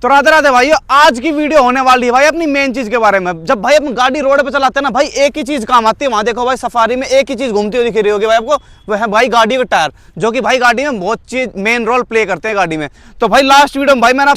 तो राधे राधे भाई, आज की वीडियो होने वाली है भाई अपनी मेन चीज के बारे में। जब भाई अपन गाड़ी रोड पे चलाते हैं ना भाई, एक ही चीज काम आती है। वहां देखो भाई सफारी में एक ही चीज घूमती हुई दिख रही होगी भाई आपको, वो है भाई गाड़ी के टायर, जो कि भाई गाड़ी में बहुत चीज मेन रोल प्ले करते हैं गाड़ी में। तो भाई लास्ट वीडियो में भाई मैंने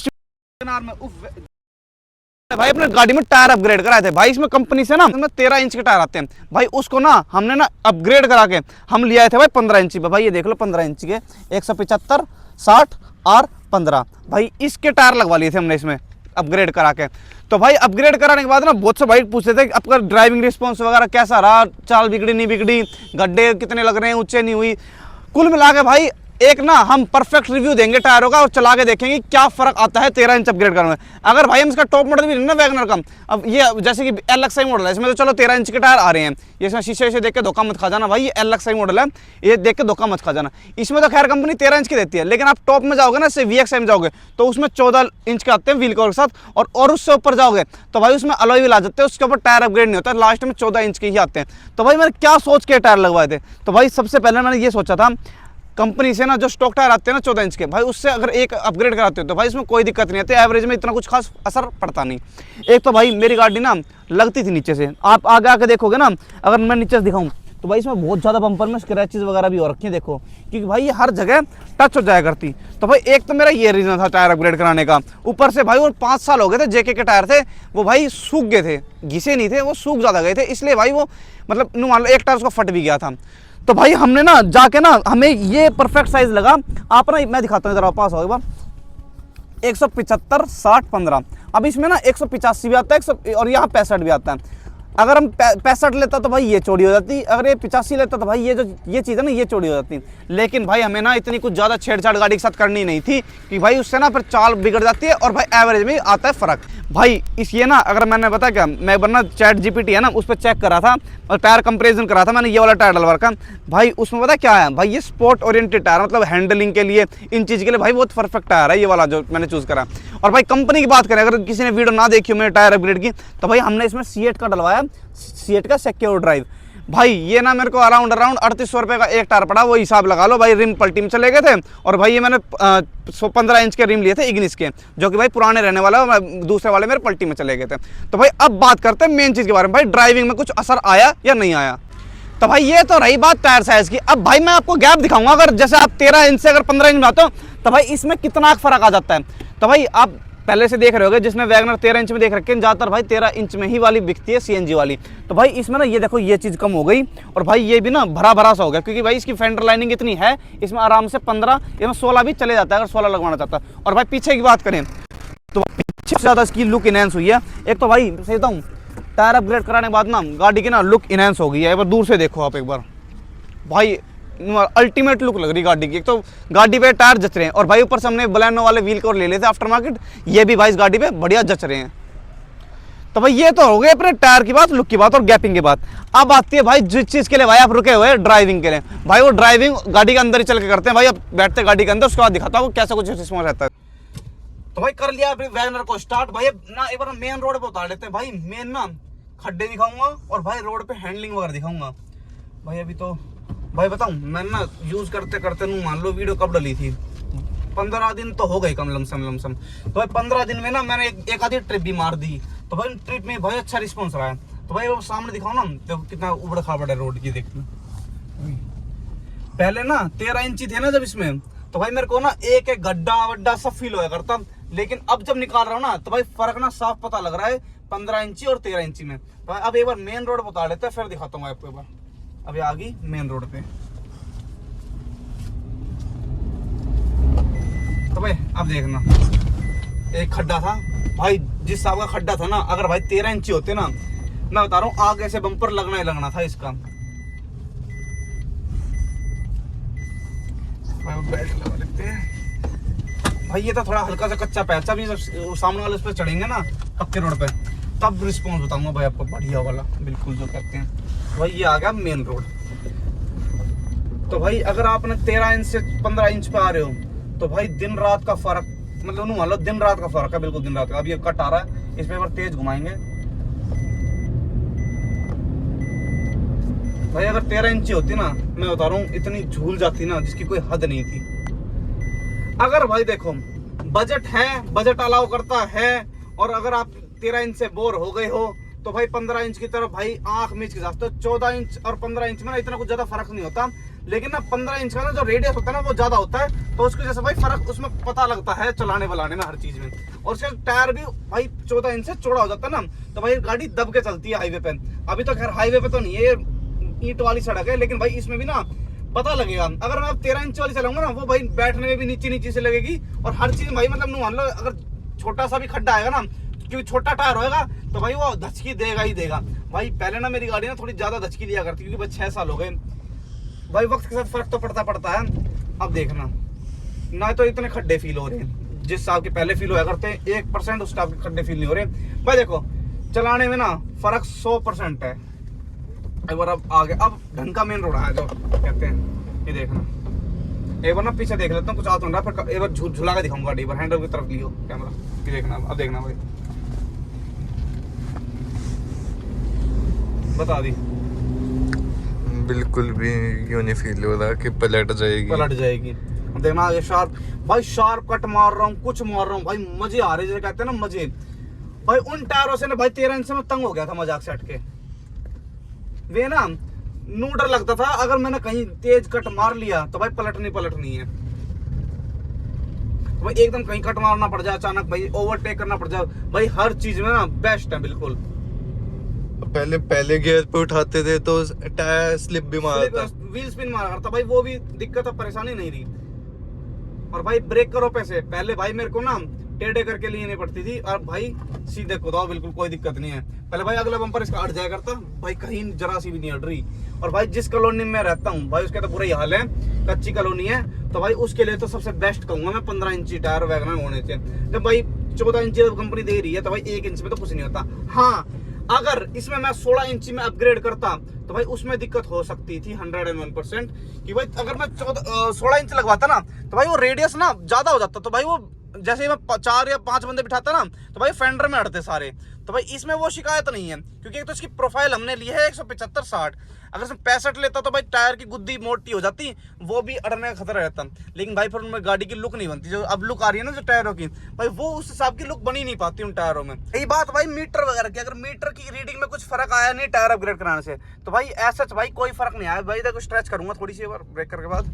भाई अपने गाड़ी में टायर अपग्रेड कराए थे भाई। इसमें कंपनी से ना 13 इंच के टायर आते हैं भाई, उसको ना हमने ना अपग्रेड करा के हम ले आए थे भाई 15 इंची पे। भाई ये देख लो 15 इंच के 175 60 और 15 भाई इसके टायर लगवा लिए थे हमने इसमें अपग्रेड करा के। तो भाई अपग्रेड कराने के बाद ना बहुत से भाई पूछते थे आपका ड्राइविंग रिस्पॉन्स वगैरह कैसा रहा, चाल बिगड़ी नहीं बिगड़ी, गड्ढे कितने लग रहे हैं, ऊंचे नहीं हुई। कुल मिला के भाई एक ना हम परफेक्ट रिव्यू देंगे टायरों का और चला के देखेंगे क्या फर्क आता है 13 इंच अपग्रेड करने में। अगर भाई हम इसका टॉप मॉडल भी नहीं ना वैगनर का, अब ये जैसे कि LXi मॉडल है, इसमें तो चलो 13 इंच के टायर आ रहे हैं, ये इसमें शीशे से देख के धोखा मत खा जाना भाई, ये LXi मॉडल है, ये देख के धोखा मत खा जाना। इसमें तो खैर कंपनी 13 इंच की देती है, लेकिन आप टॉप में जाओगे ना, इससे VXi में जाओगे तो उसमें 14 इंच के आते हैं व्हील कवर के साथ, और उससे ऊपर जाओगे तो भाई उसमें अलॉय व्हील आ जाते हैं, उसके ऊपर टायर अपग्रेड नहीं होता, लास्ट में 14 इंच के ही आते हैं। तो भाई मैंने क्या सोच के टायर लगवाए थे, तो भाई सबसे पहले मैंने ये सोचा था कंपनी से ना जो स्टॉक टायर आते हैं ना 14 इंच के भाई, उससे अगर एक अपग्रेड कराते हो तो भाई इसमें कोई दिक्कत नहीं आती, एवरेज में इतना कुछ खास असर पड़ता नहीं। एक तो भाई मेरी गाड़ी ना लगती थी नीचे से, आप आगे आके देखोगे ना, अगर मैं नीचे से दिखाऊं तो भाई इसमें बहुत ज़्यादा बम्पर में स्क्रैचेस वगैरह भी हो रखी हैं देखो, क्योंकि भाई ये हर जगह टच हो जाया करती। तो भाई एक तो मेरा ये रीज़न था टायर अपग्रेड कराने का। ऊपर से भाई वो 5 साल हो गए थे JK के टायर थे, वो भाई सूख गए थे, घिसे नहीं थे, वो सूख ज़्यादा गए थे, इसलिए भाई वो मतलब मान लो एक टायर उसका फट भी गया था। तो भाई हमने ना जाके ना हमें ये परफेक्ट साइज लगा। आप ना मैं दिखाता हूँ, इधर पास हो एक बार, 175 60 15। अब इसमें ना 185 भी आता है 100 और यहाँ 65 भी आता है। अगर हम 65 लेता तो भाई ये चौड़ी हो जाती, अगर ये 85 लेता तो भाई ये चीज़ है ना ये चौड़ी हो जाती। लेकिन भाई हमें ना इतनी कुछ ज़्यादा छेड़छाड़ गाड़ी के साथ करनी नहीं थी कि भाई उससे ना फिर चाल बिगड़ जाती है और भाई एवरेज में आता है फ़र्क। भाई इस ये ना अगर मैंने बता क्या, मैं वरना ChatGPT है ना उस पर चेक करा था और टायर कंपेरिजन करा था मैंने, ये वाला टायर डलवा रखा भाई। उसमें पता क्या है भाई, ये स्पोर्ट ओरिएंटेड टायर, मतलब हैंडलिंग के लिए इन चीज़ के लिए भाई बहुत परफेक्ट टायर है ये वाला जो मैंने चूज़ करा। और भाई कंपनी की बात करें, अगर किसी ने वीडियो ना देखी हो मेरे टायर अपग्रेड की, तो भाई हमने इसमें सीएट का डलवाया, सीएट का सिक्योर ड्राइव। भाई ये ना मेरे को अराउंड 3800 रुपये का एक टायर पड़ा, वो हिसाब लगा लो भाई। रिम पल्टी में चले गए थे, और भाई ये मैंने 15 इंच के रिम लिए थे इग्निस के, जो कि भाई पुराने रहने वाला, दूसरे वाले मेरे पल्टी में चले गए थे। तो भाई अब बात करते हैं मेन चीज़ के बारे में, भाई ड्राइविंग में कुछ असर आया या नहीं आया। तो भाई ये तो रही बात टायर साइज़ की। अब भाई मैं आपको गैप दिखाऊंगा, अगर जैसे आप 13 इंच से अगर 15 इंच में आते हो तो भाई इसमें कितना फ़र्क आ जाता है। तो भाई आप पहले से देख रहे होगे, जिसने वैगनर 13 इंच में देख रखे हैं, ज़्यादातर भाई 13 इंच में ही वाली बिकती है CNG वाली। तो भाई इसमें ना ये देखो ये चीज़ कम हो गई, और भाई ये भी ना भरा भरा सा हो गया, क्योंकि भाई इसकी फेंडर लाइनिंग इतनी है, इसमें आराम से 15 या 16 भी चले जाता है अगर 16 लगवाना चाहता है। और भाई पीछे की बात करें तो पीछे से ज़्यादा इसकी लुक इनहेंस हुई है। एक तो भाई सही बताऊँ, टायर अपग्रेड कराने के बाद ना गाड़ी की ना लुक इनहेंस हो गई है। एक बार दूर से देखो आप, एक बार भाई अल्टीमेट लुक लग रही गाड़ी की। एक तो गाड़ी पे टायर जच रहे हैं, और भाई ऊपर से हमने बलेनो वाले व्हील कवर ले लेते आफ्टर मार्केट, ये भी भाई इस गाड़ी पे बढ़िया जच रहे हैं। तो भाई ये तो हो गए अपने टायर की बात, लुक की बात और गैपिंग की बात। अब आती है भाई जिस चीज़ के लिए भाई आप रुके हुए हैं, ड्राइविंग के लिए। भाई वो ड्राइविंग गाड़ी के अंदर ही चल के करते हैं भाई, अब बैठते गाड़ी के अंदर, उसके बाद दिखाता हूँ कैसा कुछ रिस्पॉन्स रहता है। तो भाई कर लिया वैगनर को स्टार्ट। भाई ना एक बार मेन रोड पे उतार लेते हैं भाई, मेन ना खड्डे दिखाऊंगा और भाई रोड पे हैंडलिंग वगैरह दिखाऊंगा। भाई अभी तो भाई बताऊं, मैंने ना यूज़ करते करते नू मान लो वीडियो कब डली थी, 15 दिन तो हो गए कम लमसम। तो भाई 15 दिन में ना मैंने एक आधी ट्रिप भी मार दी। तो भाई ट्रिप में भाई अच्छा रिस्पॉन्स रहा है। तो भाई वो सामने दिखाओ ना, तो कितना उबड़ खाबड़ है रोड की, देखना। पहले ना 13 इंची थे ना जब इसमें, तो भाई मेरे को ना एक गड्ढा वड्ढा सब फील होया करता, लेकिन अब जब निकाल रहा हूँ ना तो भाई फर्क ना साफ पता लग रहा है 15 इंची और 13 इंची में। तो भाई अब एक बार मेन रोड बता लेते हैं, फिर दिखाता हूँ आपको एक बार। अभी आ गई मेन रोड पे, तो भाई अब देखना, एक खड्डा था भाई, जिस हिसाब का खड्डा था ना, अगर भाई 13 इंची होते ना, मैं बता रहा हूँ आगे से बम्पर लगना ही लगना था इसका। बेल्ट लगा लेते हैं भाई, ये तो थोड़ा हल्का सा कच्चा पैच, अभी जब सामने वाले उस पर चढ़ेंगे ना पक्के रोड पे, तब रिस्पॉन्स बताऊंगा भाई आपको बढ़िया वाला, बिल्कुल जो कहते हैं। भाई ये आ गया मेन रोड। तो भाई अगर आपने 13 इंच से 15 इंच पे आ रहे हो, तो भाई दिन रात का फर्क, मतलब मान लो दिन रात का फर्क है, बिल्कुल दिन रात का। अब ये कट आ रहा है, इसमें बार तेज घुमाएंगे भाई। अगर 13 इंची होती ना, मैं बता रहा हूँ इतनी झूल जाती ना जिसकी कोई हद नहीं थी। अगर भाई देखो बजट है, बजट अलाउ करता है। और अगर आप 13 इंच से बोर हो गए हो तो भाई 15 इंच की तरफ भाई आंख मीच के जाते हो। 14 इंच और 15 इंच में ना इतना कुछ ज्यादा फर्क नहीं होता, लेकिन ना 15 इंच का ना जो रेडियस होता है ना वो ज्यादा होता है, तो उसकी वजह से भाई फर्क उसमें पता लगता है चलाने वालाने में, हर चीज में। और उसका टायर भी भाई 14 इंच से चौड़ा हो जाता है ना, तो भाई गाड़ी दब के चलती है हाईवे पे। अभी तो खैर हाईवे पे तो नहीं है, ये ईंट वाली सड़क है, लेकिन भाई इसमें भी ना पता लगेगा। अगर मैं 13 इंच वाली चलाऊंगा ना, वो भाई बैठने में भी नीचे नीचे से लगेगी, और हर चीज भाई मतलब मान लो अगर छोटा सा भी खड्डा आएगा ना, क्योंकि छोटा टायर होगा तो भाई वो धचकी देगा ही देगा। भाई पहले ना मेरी गाड़ी ना थोड़ी ज्यादा धचकी लिया करती, क्योंकि भाई 6 साल हो गए भाई, वक्त के साथ फर्क तो पड़ता है। अब देखना ना तो इतने खड्डे फील हो रहे हैं जिस हिसाब के पहले फील होया करते हैं, 1% उस टाइप के खड्डे फील नहीं हो रहे भाई। देखो चलाने में ना फर्क 100% है। एक बार अब आगे, अब ढंग का मेन रोड है जो कहते हैं, ये देखना। एक बार ना पीछे देख लेता हूँ कुछ आ तो रहा, फिर एक बार झुला के दिखाऊंगा गाड़ी पर, हैंडल की तरफ लियो कैमरा, ये देखना। अब देखना भाई, बता दी बिल्कुल भी यूं नहीं फील हो रहा कि पलट जाएगी। देखना आगे शार्प, भाई शार्प कट मार रहा हूँ, कुछ मार रहा हूँ भाई, मजे आ रहे जैसे कहते हैं ना मजे। भाई उन टायरों से ना भाई 13 इंच से मैं तंग हो गया था मजाक से हट के। वे ना नू डर लगता था अगर मैंने कहीं तेज कट मार लिया तो भाई पलटनी है। तो भाई एकदम कहीं कट मारना पड़ जाए अचानक, भाई ओवरटेक करना पड़ जाए, भाई हर चीज में ना बेस्ट है बिल्कुल। पहले गियर पे उठाते थे तो टायर स्लिप भी मारता, व्हील स्पिन मारा करता भाई, वो भी दिक्कत और परेशानी नहीं रही। और भाई ब्रेक करो पैसे, पहले भाई मेरे को ना टेढ़े करके लिए नहीं पड़ती थी, और भाई सीधे कुदाओ, बिल्कुल कोई दिक्कत नहीं है। पहले भाई अगला बम्पर इसका अट जाया करता, भाई कहीं जरा सी भी नहीं अट रही। और भाई जिस कॉलोनी में रहता हूँ भाई उसका तो बुरा ही हाल है, कच्ची कॉलोनी है, तो भाई उसके लिए तो सबसे बेस्ट कहूंगा मैं 15 इंची टायर वैगनर होने चाहिए। जब भाई 14 इंची कंपनी दे रही है तो भाई 1 इंच में तो कुछ नहीं होता। हाँ अगर इसमें मैं 16 इंची में अपग्रेड करता तो भाई उसमें दिक्कत हो सकती थी 101%, कि भाई अगर मैं 16 इंच लगवाता ना तो भाई वो रेडियस ना ज्यादा हो जाता, तो भाई वो जैसे ही मैं 4 या 5 बंदे बिठाता ना तो भाई फेंडर में अड़ते सारे। तो भाई इसमें वो शिकायत नहीं है, क्योंकि एक तो इसकी प्रोफाइल हमने ली है 175-60, अगर इसमें 65 लेता तो भाई टायर की गुद्दी मोटी हो जाती, वो भी अड़ने का खतरा रहता। लेकिन भाई फिर उनमें गाड़ी की लुक नहीं बनती, जो अब लुक आ रही है ना जो टायरों की, भाई वो उस हिसाब की लुक बनी नहीं पाती उन टायरों में। यही बात भाई मीटर वगैरह की, अगर मीटर की रीडिंग में कुछ फर्क आया नहीं टायर अपग्रेड कराने से, तो भाई ऐसा भाई कोई फर्क नहीं आया। भाई देखो स्ट्रेच करूंगा थोड़ी सी बार ब्रेकर के बाद,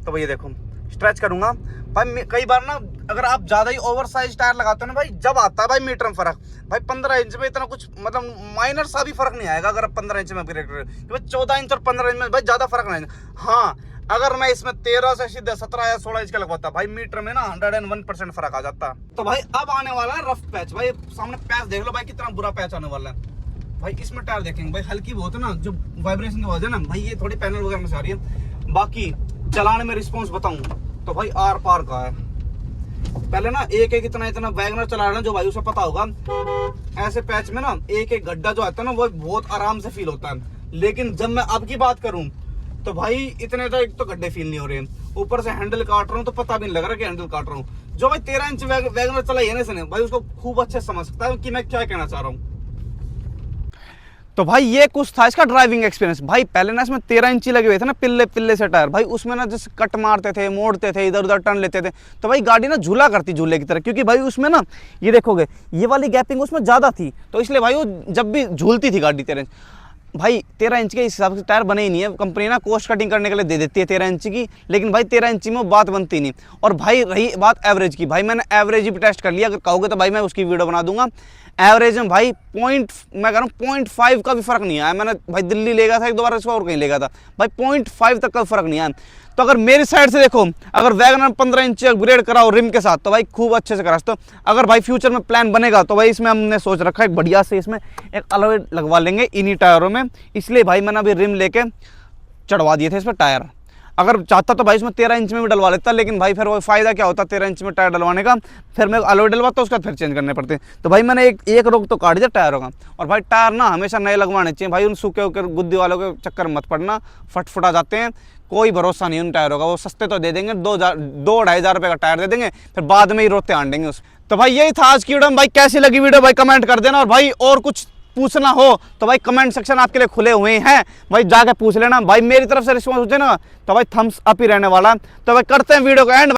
तो भाई देखो स्ट्रेच करूंगा भाई, कई बार ना अगर आप ज्यादा ही ओवर साइज टायर लगाते हो ना भाई, जब आता है भाई मीटर में फर्क। भाई 15 इंच में इतना कुछ मतलब माइनर सा भी फर्क नहीं आएगा अगर आप 15 इंच में अपग्रेड करें। 14 इंच और 15 इंच में भाई ज्यादा फर्क नहीं। हाँ अगर मैं इसमें 13 से सीधे 17 या 16 इंच का लगवाता भाई, मीटर में ना 101% फर्क आ जाता। तो भाई अब आने वाला है रफ पैच, भाई सामने पैच देख लो भाई कितना बुरा पैच आने वाला है। भाई इसमें टायर देखेंगे भाई हल्की बहुत है ना, जो वाइब्रेशन की आवाज है ना भाई ये थोड़ी पैनल वगैरह में से आ रही है, बाकी चलाने में रिस्पॉन्स बताऊं तो भाई आर पार का है। पहले ना एक इतना वैगनर चला रहा है जो भाई उसे पता होगा, ऐसे पैच में ना एक गड्ढा जो आता है ना वो बहुत आराम से फील होता है। लेकिन जब मैं अब की बात करूं तो भाई इतने तो एक तो गड्ढे फील नहीं हो रहे हैं, ऊपर से हैंडल काट रहा हूँ तो पता भी नहीं लग रहा कि हैंडल काट रहा हूँ। जो भाई 13 इंच वैगनर चलाई है ना इसने, भाई उसको खूब अच्छे समझ सकता है कि मैं क्या कहना चाह रहा हूँ। तो भाई ये कुछ था इसका ड्राइविंग एक्सपीरियंस। भाई पहले ना इसमें 13 इंची लगे हुए थे ना पिल्ले से टायर, भाई उसमें ना जैसे कट मारते थे, मोड़ते थे, इधर उधर टर्न लेते थे, तो भाई गाड़ी ना झूला करती झूले की तरह, क्योंकि भाई उसमें ना ये देखोगे ये वाली गैपिंग उसमें ज़्यादा थी, तो इसलिए भाई वो जब भी झूलती थी गाड़ी 13 इंच। भाई 13 इंच के हिसाब से टायर बने ही नहीं है, कंपनी ना कॉस्ट कटिंग करने के लिए दे देती है 13 इंच की, लेकिन भाई 13 इंची में वो बात बनती नहीं। और भाई रही बात एवरेज की, भाई मैंने एवरेज भी टेस्ट कर लिया, अगर कहोगे तो भाई मैं उसकी वीडियो बना दूंगा। एवरेज में भाई मैं कह रहा हूँ 0.5 का भी फर्क नहीं आया। मैंने भाई दिल्ली ले गया था एक दो बार, इसको और कहीं ले गया था, भाई 0.5 तक का फर्क नहीं आया। तो अगर मेरी साइड से देखो, अगर वैगनर 15 इंच अपग्रेड कराओ रिम के साथ तो भाई खूब अच्छे से करा सकते हो। अगर भाई फ्यूचर में प्लान बनेगा तो भाई इसमें हमने सोच रखा है बढ़िया से इसमें एक अलॉय लगवा लेंगे इन्हीं टायरों में, इसलिए भाई मैंने अभी रिम लेके चढ़वा दिए थे इस पर टायर। अगर चाहता तो भाई इसमें 13 इंच में भी डलवा लेता, लेकिन भाई फिर वो फायदा क्या होता 13 इंच में टायर डलवाने का, फिर मैं अलॉय डलवाता उसका फिर चेंज करने पड़ते। तो भाई मैंने एक रोक तो काट दिया टायरों का। और भाई टायर ना हमेशा नए लगवाने चाहिए भाई, उन सूखे होकर गुद्दी वालों के चक्कर मत पड़ना, फटफटा जाते हैं, कोई भरोसा नहीं उन टायरों का। वो सस्ते तो दे देंगे, 2-2.5 रुपये का टायर दे देंगे, फिर बाद में ही रोते आंडेंगे उस। तो भाई यही था आज की वीडियो। भाई कैसी लगी वीडियो भाई कमेंट कर देना, और भाई और कुछ पूछना हो तो भाई कमेंट सेक्शन आपके लिए खुले हुए हैं, भाई जाके पूछ लेना। भाई मेरी तरफ से रिस्पॉन्स होते ना तो भाई थम्स अप ही रहने वाला। तो भाई करते हैं वीडियो का एंड।